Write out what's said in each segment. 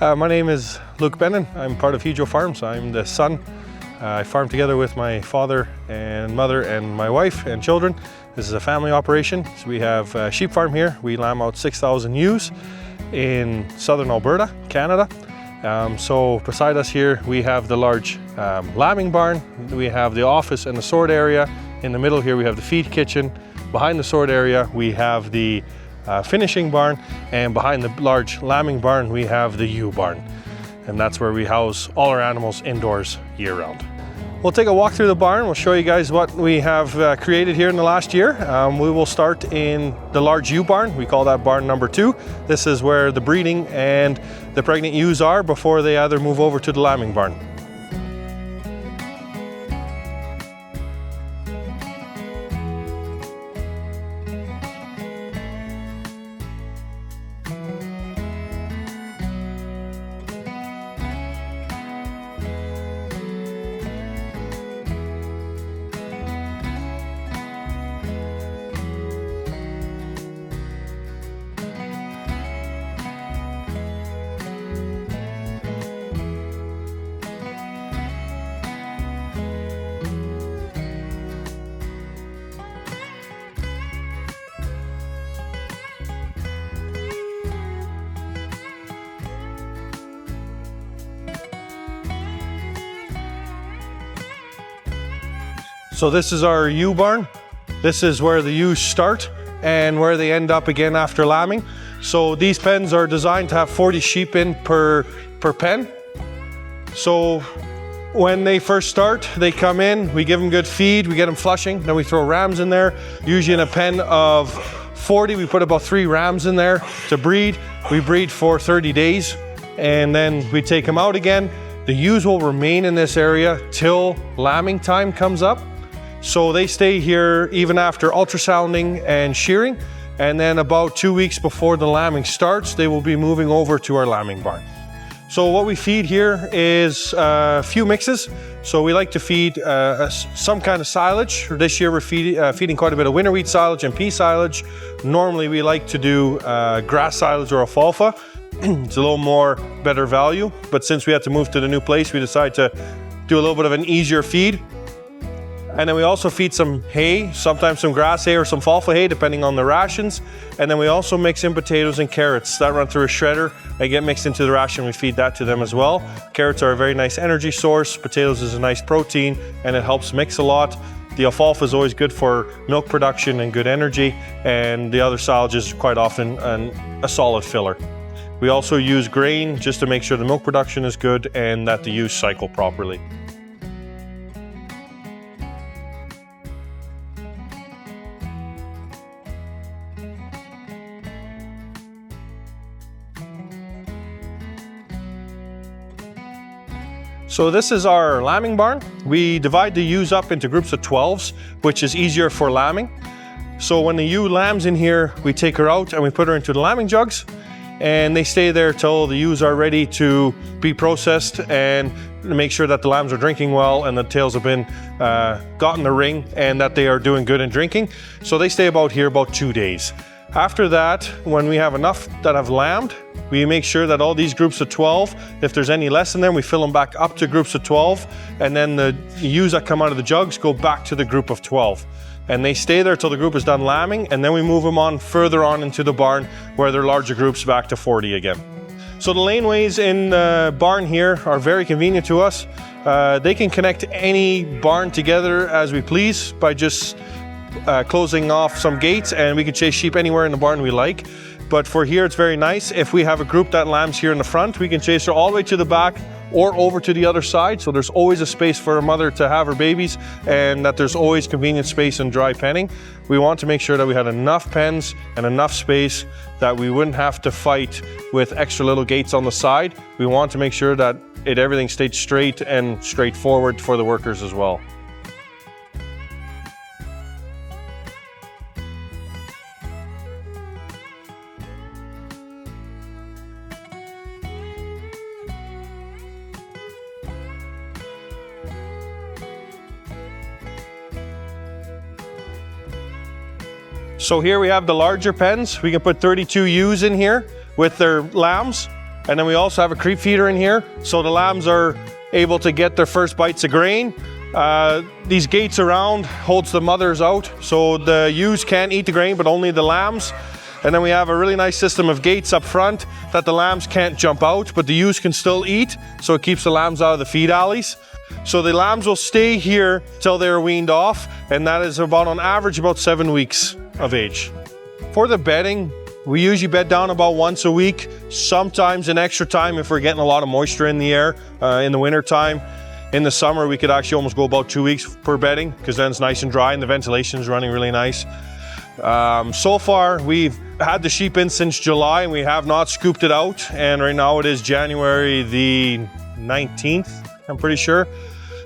My name is Luke Bennon. I'm part of HEJO Farms. I'm the son. I farm together with my father and mother and my wife and children. This is a family operation. So we have a sheep farm here. We lamb out 6,000 ewes in southern Alberta, Canada. So beside us here we have the large lambing barn. We have the office and the sort area. In the middle here we have the feed kitchen. Behind the sort area we have the finishing barn, and behind the large lambing barn we have the ewe barn, and that's where we house all our animals indoors year round. We'll take a walk through the barn. We'll show you guys what we have created here in the last year. We will start in the large ewe barn. We call that barn number 2. This is where the breeding and the pregnant ewes are before they either move over to the lambing barn. So this is our ewe barn. This is where the ewes start and where they end up again after lambing. So these pens are designed to have 40 sheep in per pen. So when they first start, they come in, we give them good feed, we get them flushing, then we throw rams in there. Usually in a pen of 40, we put about 3 rams in there to breed. We breed for 30 days and then we take them out again. The ewes will remain in this area till lambing time comes up. So they stay here even after ultrasounding and shearing, and then about 2 weeks before the lambing starts, they will be moving over to our lambing barn. So what we feed here is a few mixes. So we like to feed some kind of silage. This year we're feeding quite a bit of winter wheat silage and pea silage. Normally we like to do grass silage or alfalfa. It's a little more better value, but since we had to move to the new place, we decided to do a little bit of an easier feed. And then we also feed some hay, sometimes some grass hay or some alfalfa hay, depending on the rations. And then we also mix in potatoes and carrots that run through a shredder. They get mixed into the ration. We feed that to them as well. Carrots are a very nice energy source. Potatoes is a nice protein and it helps mix a lot. The alfalfa is always good for milk production and good energy. And the other silage is quite often a solid filler. We also use grain just to make sure the milk production is good and that the ewes cycle properly. So this is our lambing barn. We divide the ewes up into groups of 12s, which is easier for lambing. So when the ewe lambs in here, we take her out and we put her into the lambing jugs, and they stay there till the ewes are ready to be processed and make sure that the lambs are drinking well and the tails have been got in the ring and that they are doing good in drinking. So they stay about here about 2 days. After that, when we have enough that have lambed, we make sure that all these groups of 12, if there's any less in them, we fill them back up to groups of 12, and then the ewes that come out of the jugs go back to the group of 12. And they stay there till the group is done lambing, and then we move them on further on into the barn where they're larger groups back to 40 again. So the laneways in the barn here are very convenient to us. They can connect any barn together as we please by just closing off some gates, and we can chase sheep anywhere in the barn we like. But for here it's very nice. If we have a group that lambs here in the front, we can chase her all the way to the back or over to the other side. So there's always a space for a mother to have her babies, and that there's always convenient space and dry penning. We want to make sure that we had enough pens and enough space that we wouldn't have to fight with extra little gates on the side. We want to make sure that everything stayed straight and straightforward for the workers as well. So here we have the larger pens. We can put 32 ewes in here with their lambs. And then we also have a creep feeder in here, so the lambs are able to get their first bites of grain. These gates around holds the mothers out, so the ewes can't eat the grain, but only the lambs. And then we have a really nice system of gates up front that the lambs can't jump out, but the ewes can still eat, so it keeps the lambs out of the feed alleys. So the lambs will stay here till they're weaned off, and that is about on average about 7 weeks of age. For the bedding, we usually bed down about once a week, sometimes an extra time if we're getting a lot of moisture in the air in the winter time. In the summer, we could actually almost go about 2 weeks per bedding, because then it's nice and dry and the ventilation is running really nice. So far, we've had the sheep in since July and we have not scooped it out. And right now it is January the 19th, I'm pretty sure.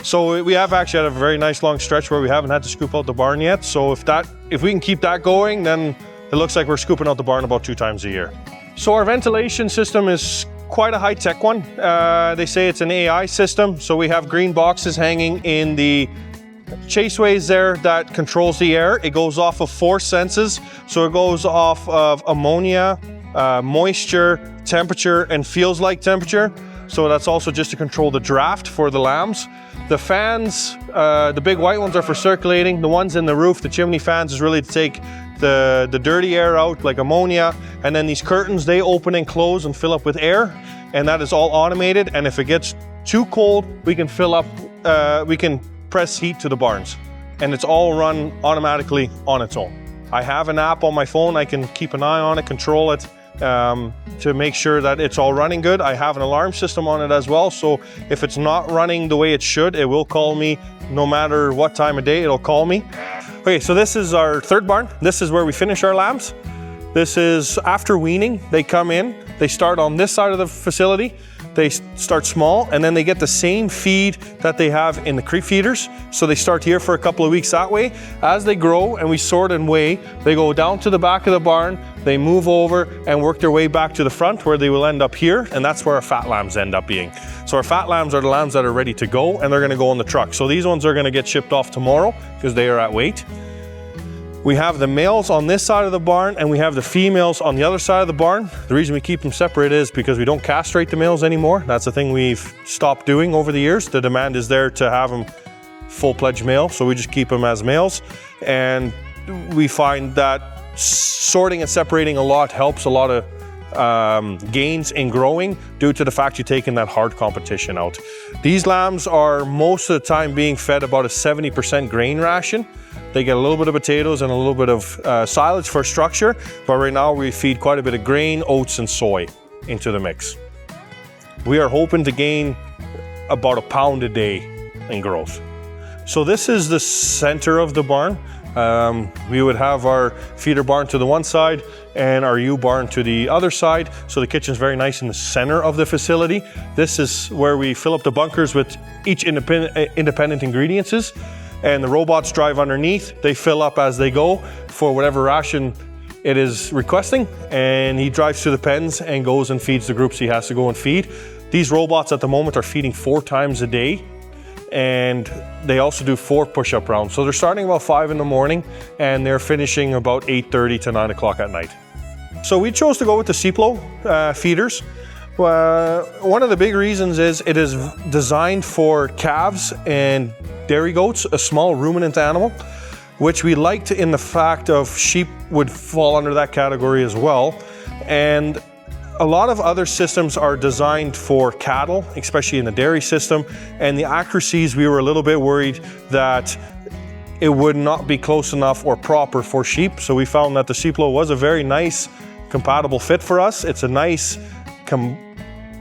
So we have actually had a very nice long stretch where we haven't had to scoop out the barn yet. So if we can keep that going, then it looks like we're scooping out the barn about 2 times a year. So our ventilation system is quite a high-tech one. They say it's an AI system. So we have green boxes hanging in the chaseways there that controls the air. It goes off of 4 senses. So it goes off of ammonia, moisture, temperature, and feels like temperature. So that's also just to control the draft for the lambs. The fans, the big white ones are for circulating. The ones in the roof, the chimney fans, is really to take the dirty air out, like ammonia. And then these curtains, they open and close and fill up with air. And that is all automated. And if it gets too cold, we can fill up, we can press heat to the barns. And it's all run automatically on its own. I have an app on my phone. I can keep an eye on it, control it, to make sure that it's all running good. I have an alarm system on it as well, so if it's not running the way it should, it will call me. No matter what time of day, it'll call me. Okay, so this is our 3rd barn. This is where we finish our lambs. This is after weaning. They come in, they start on this side of the facility. They start small, and then they get the same feed that they have in the creep feeders. So they start here for a couple of weeks that way. As they grow and we sort and weigh, they go down to the back of the barn, they move over and work their way back to the front, where they will end up here, and that's where our fat lambs end up being. So our fat lambs are the lambs that are ready to go, and they're gonna go on the truck. So these ones are gonna get shipped off tomorrow because they are at weight. We have the males on this side of the barn and we have the females on the other side of the barn. The reason we keep them separate is because we don't castrate the males anymore. That's a thing we've stopped doing over the years. The demand is there to have them full-fledged male, so we just keep them as males. And we find that sorting and separating a lot helps a lot of gains in growing due to the fact you're taking that hard competition out. These lambs are most of the time being fed about a 70% grain ration. They get a little bit of potatoes and a little bit of silage for structure, but right now we feed quite a bit of grain, oats, and soy into the mix. We are hoping to gain about 1 pound a day in growth. So this is the center of the barn. We would have our feeder barn to the one side and our ewe barn to the other side. So the kitchen's very nice in the center of the facility. This is where we fill up the bunkers with each independent ingredients. And the robots drive underneath. They fill up as they go for whatever ration it is requesting. And he drives to the pens and goes and feeds the groups he has to go and feed. These robots at the moment are feeding 4 times a day. And they also do 4 push-up rounds. So they're starting about 5 in the morning and they're finishing about 8:30 to 9 o'clock at night. So we chose to go with the Ciplo feeders. One of the big reasons is it is designed for calves and dairy goats, a small ruminant animal, which we liked in the fact of sheep would fall under that category as well. And a lot of other systems are designed for cattle, especially in the dairy system, and the accuracies, we were a little bit worried that it would not be close enough or proper for sheep. So we found that the Ciplo was a very nice, compatible fit for us. It's a nice,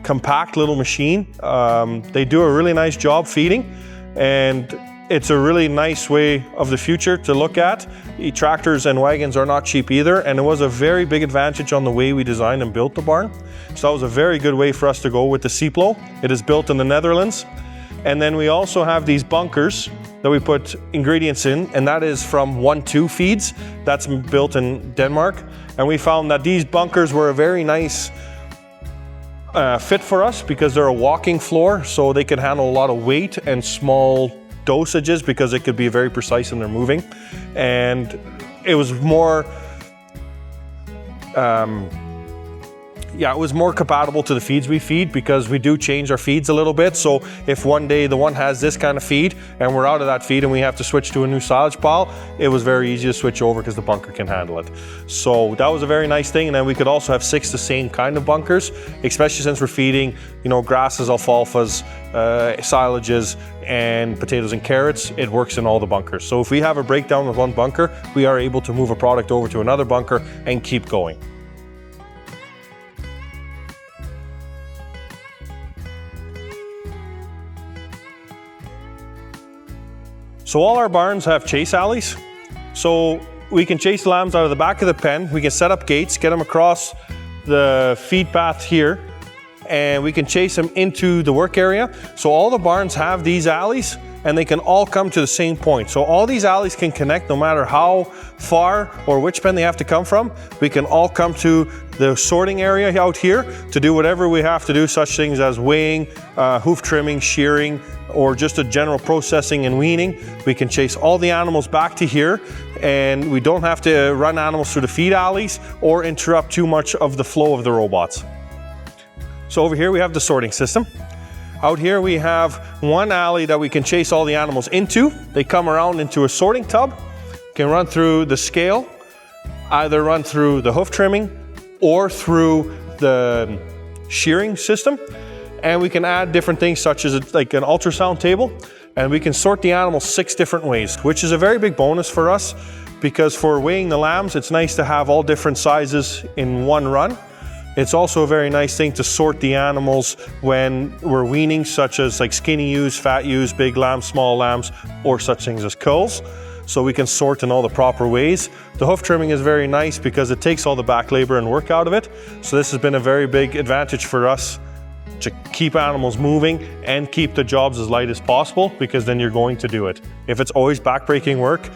compact little machine. They do a really nice job feeding, and it's a really nice way of the future to look at. Tractors and wagons are not cheap either, and it was a very big advantage on the way we designed and built the barn. So that was a very good way for us to go with the Ciplo. It is built in the Netherlands. And then we also have these bunkers that we put ingredients in, and that is from 1-2 feeds. That's built in Denmark. And we found that these bunkers were a very nice fit for us because they're a walking floor, so they could handle a lot of weight and small dosages because it could be very precise when they're moving. And it was more yeah, it was more compatible to the feeds we feed because we do change our feeds a little bit. So if one day the one has this kind of feed and we're out of that feed and we have to switch to a new silage pile, it was very easy to switch over because the bunker can handle it. So that was a very nice thing. And then we could also have 6 the same kind of bunkers, especially since we're feeding, you know, grasses, alfalfas, silages, and potatoes and carrots. It works in all the bunkers. So if we have a breakdown with one bunker, we are able to move a product over to another bunker and keep going. So all our barns have chase alleys. So we can chase lambs out of the back of the pen. We can set up gates, get them across the feed path here, and we can chase them into the work area. So all the barns have these alleys and they can all come to the same point. So all these alleys can connect no matter how far or which pen they have to come from. We can all come to the sorting area out here to do whatever we have to do, such things as weighing, hoof trimming, shearing, or just a general processing and weaning. We can chase all the animals back to here, and we don't have to run animals through the feed alleys or interrupt too much of the flow of the robots. So over here we have the sorting system. Out here we have one alley that we can chase all the animals into. They come around into a sorting tub, can run through the scale, either run through the hoof trimming or through the shearing system. And we can add different things such as like an ultrasound table, and we can sort the animals 6 different ways, which is a very big bonus for us because for weighing the lambs, it's nice to have all different sizes in one run. It's also a very nice thing to sort the animals when we're weaning, such as like skinny ewes, fat ewes, big lambs, small lambs, or such things as culls. So we can sort in all the proper ways. The hoof trimming is very nice because it takes all the back labor and work out of it. So this has been a very big advantage for us to keep animals moving and keep the jobs as light as possible, because then you're going to do it. If it's always backbreaking work,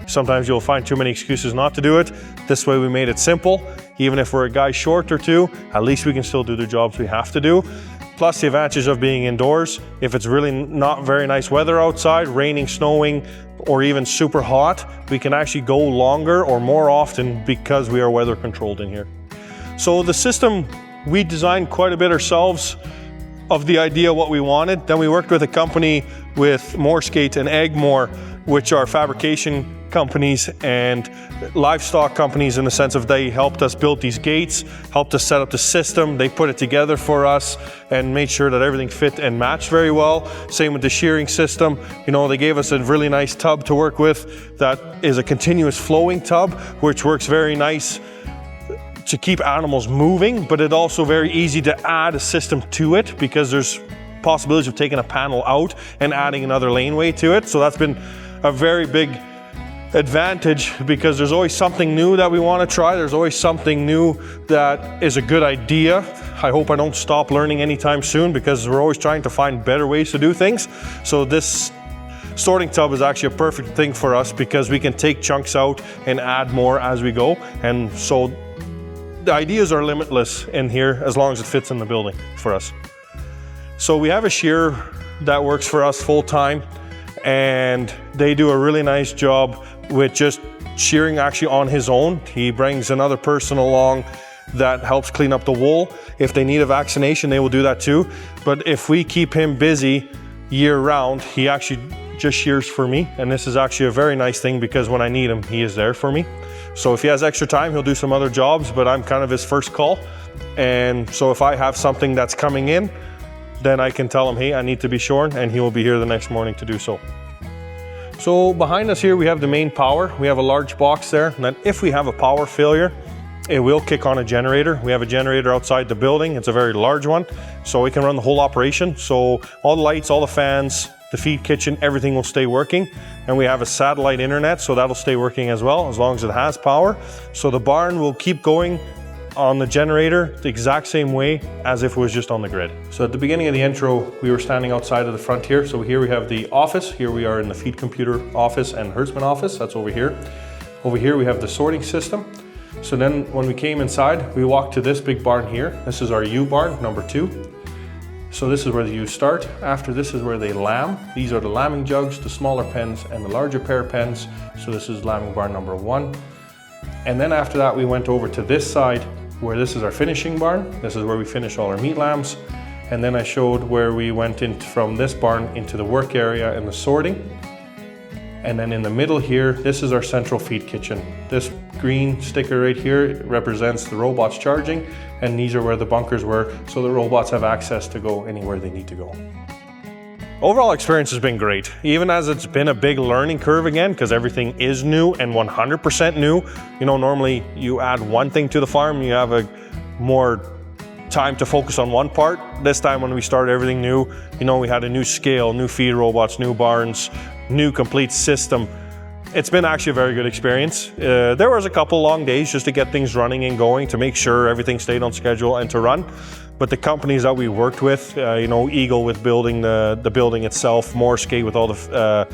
sometimes you'll find too many excuses not to do it. This way we made it simple. Even if we're a guy short or two, at least we can still do the jobs we have to do. Plus the advantage of being indoors, if it's really not very nice weather outside, raining, snowing, or even super hot, we can actually go longer or more often because we are weather controlled in here. So the system, we designed quite a bit ourselves of the idea what we wanted. Then we worked with a company with Morskate and Eggmore, which are fabrication companies and livestock companies in the sense of they helped us build these gates, helped us set up the system. They put it together for us and made sure that everything fit and matched very well. Same with the shearing system. You know, they gave us a really nice tub to work with that is a continuous flowing tub, which works very nice to keep animals moving, but it's also very easy to add a system to it because there's possibilities of taking a panel out and adding another laneway to it. So that's been a very big advantage because there's always something new that we want to try. There's always something new that is a good idea. I hope I don't stop learning anytime soon because we're always trying to find better ways to do things. So this sorting tub is actually a perfect thing for us because we can take chunks out and add more as we go. And so the ideas are limitless in here as long as it fits in the building for us. So we have a shearer that works for us full time, and they do a really nice job with just shearing actually on his own. He brings another person along that helps clean up the wool. If they need a vaccination, they will do that too. But if we keep him busy year round, he actually just shears for me. And this is actually a very nice thing because when I need him, he is there for me. So if he has extra time, he'll do some other jobs, but I'm kind of his first call. And so if I have something that's coming in, then I can tell him, hey, I need to be shorn, and he will be here the next morning to do so. So behind us here, we have the main power. We have a large box there, and then if we have a power failure, it will kick on a generator. We have a generator outside the building. It's a very large one, so we can run the whole operation. So all the lights, all the fans, the feed kitchen, everything will stay working. And we have a satellite internet, so that'll stay working as well, as long as it has power. So the barn will keep going on the generator the exact same way as if it was just on the grid. So at the beginning of the intro, we were standing outside of the front here. So here we have the office. Here we are in the feed computer office and herdsman office. That's over here. Over here we have the sorting system. So then when we came inside, we walked to this big barn here. This is our ewe barn, number 2. So this is where the ewes start. After this is where they lamb. These are the lambing jugs, the smaller pens, and the larger pair pens. So this is lambing barn number 1. And then after that, we went over to this side, where this is our finishing barn. This is where we finish all our meat lambs. And then I showed where we went in from this barn into the work area and the sorting. And then in the middle here, this is our central feed kitchen. This green sticker right here represents the robots charging, and these are where the bunkers were, so the robots have access to go anywhere they need to go. Overall experience has been great, even as it's been a big learning curve again, because everything is new and 100% new. You know, normally you add one thing to the farm, you have a more time to focus on one part. This time when we started everything new, you know, we had a new scale, new feed robots, new barns, new complete system. It's been actually a very good experience. There was a couple long days just to get things running and going, to make sure everything stayed on schedule and to run. But the companies that we worked with, you know, Eagle with building the building itself, Moorskate with all the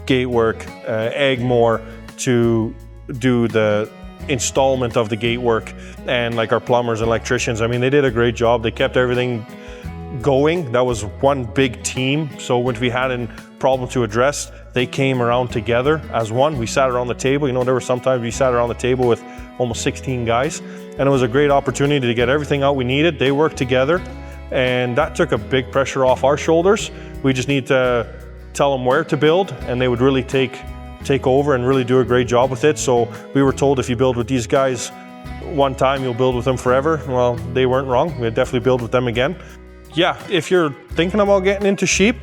gate work, Eggmore to do the installment of the gate work, and like our plumbers and electricians, I mean, they did a great job. They kept everything going. That was one big team. So when we had a problem to address, they came around together as one. We sat around the table. You know, there were sometimes we sat around the table with almost 16 guys, and it was a great opportunity to get everything out we needed. They worked together, and that took a big pressure off our shoulders. We just need to tell them where to build, and they would really take over and really do a great job with it. So we were told, if you build with these guys one time, you'll build with them forever. Well, they weren't wrong. We'd definitely build with them again. Yeah, if you're thinking about getting into sheep,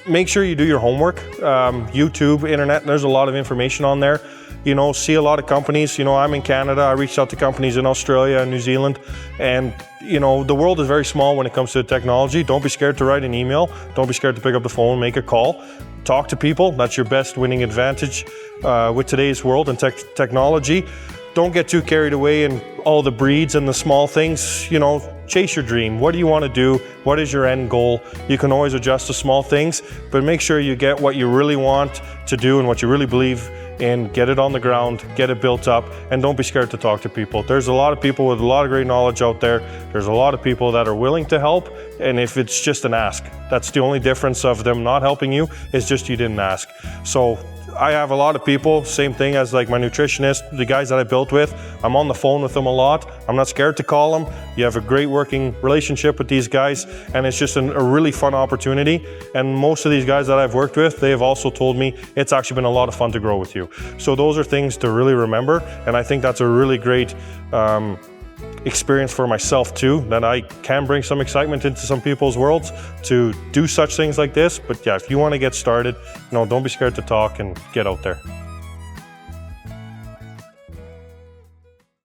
make sure you do your homework. YouTube, internet, there's a lot of information on there. You know, see a lot of companies. You know, I'm in Canada. I reached out to companies in Australia and New Zealand. And, you know, the world is very small when it comes to technology. Don't be scared to write an email. Don't be scared to pick up the phone, make a call. Talk to people. That's your best winning advantage with today's world and technology. Don't get too carried away in all the breeds and the small things. You know, chase your dream. What do you want to do? What is your end goal? You can always adjust the small things, but make sure you get what you really want to do and what you really believe in. Get it on the ground, get it built up, and don't be scared to talk to people. There's a lot of people with a lot of great knowledge out there. There's a lot of people that are willing to help, and if it's just an ask, that's the only difference of them not helping you, is just you didn't ask. So I have a lot of people, same thing as like my nutritionist, the guys that I built with. I'm on the phone with them a lot. I'm not scared to call them. You have a great working relationship with these guys, and it's just a really fun opportunity. And most of these guys that I've worked with, they have also told me it's actually been a lot of fun to grow with you. So those are things to really remember, and I think that's a really great experience for myself too, that I can bring some excitement into some people's worlds to do such things like this. But yeah, if you want to get started, don't be scared to talk and get out there.